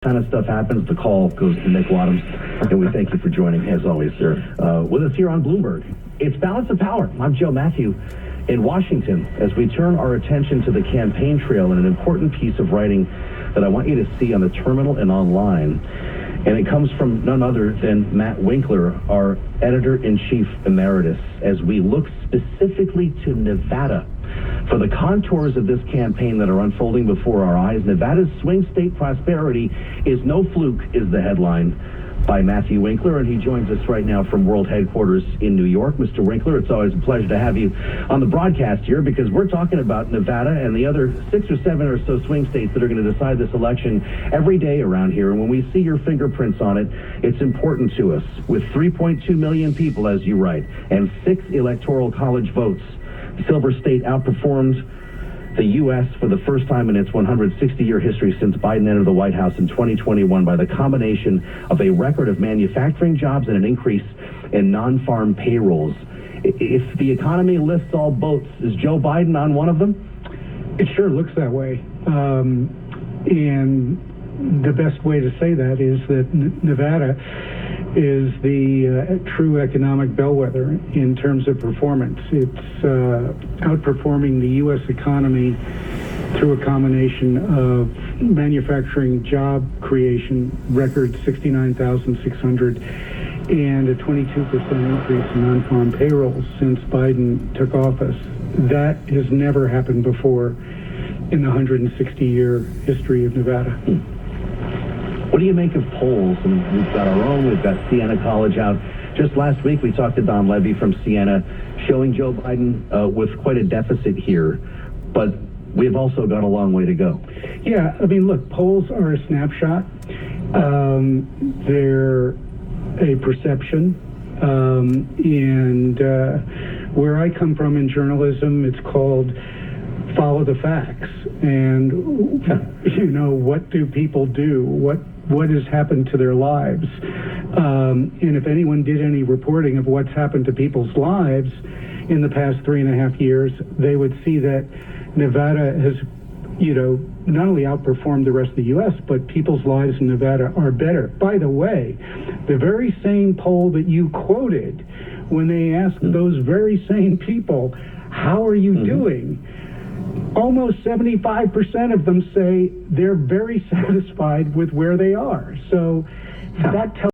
Kind of stuff happens, the call goes to Nick Wadhams, and we thank you for joining, as always, sir. With us here on Bloomberg, it's Balance of Power. I'm Joe Matthew in Washington as we turn our attention to the campaign trail and an important piece of writing that I want you to see on the terminal and online. And it comes from none other than Matt Winkler, our editor-in-chief emeritus, as we look specifically to Nevada for the contours of this campaign that are unfolding before our eyes. Nevada's swing state prosperity is no fluke, is the headline by Matthew Winkler, and he joins us right now from World Headquarters in New York. Mr. Winkler, it's always a pleasure to have you on the broadcast here because we're talking about Nevada and the other 6 or 7 or so swing states that are going to decide this election every day around here. And when we see your fingerprints on it, it's important to us. With 3.2 million people, as you write, and 6 electoral college votes, Silver State outperformed the U.S. for the first time in its 160-year history since Biden entered the White House in 2021 by the combination of a record of manufacturing jobs and an increase in non-farm payrolls. If the economy lifts all boats, is Joe Biden on one of them? It sure looks that way. And the best way to say that is that Nevada is the true economic bellwether in terms of performance. It's outperforming the U.S. economy through a combination of manufacturing job creation, record 69,600, and a 22% increase in non-farm payrolls since Biden took office. That has never happened before in the 160-year history of Nevada. What do you make of polls? And we've got our own. We've got Siena College out. Just last week, we talked to Don Levy from Siena, showing Joe Biden with quite a deficit here. But we've also got a long way to go. Yeah, I mean, look, polls are a snapshot. They're a perception. And where I come from in journalism, it's called follow the facts. And, you know, what do people do? What has happened to their lives? And if anyone did any reporting of what's happened to people's lives in the past 3.5 years, they would see that Nevada has, you know, not only outperformed the rest of the U.S., but people's lives in Nevada are better. By the way, the very same poll that you quoted, when they asked those very same people, how are you doing? Almost 75% of them say they're very satisfied with where they are. So that tells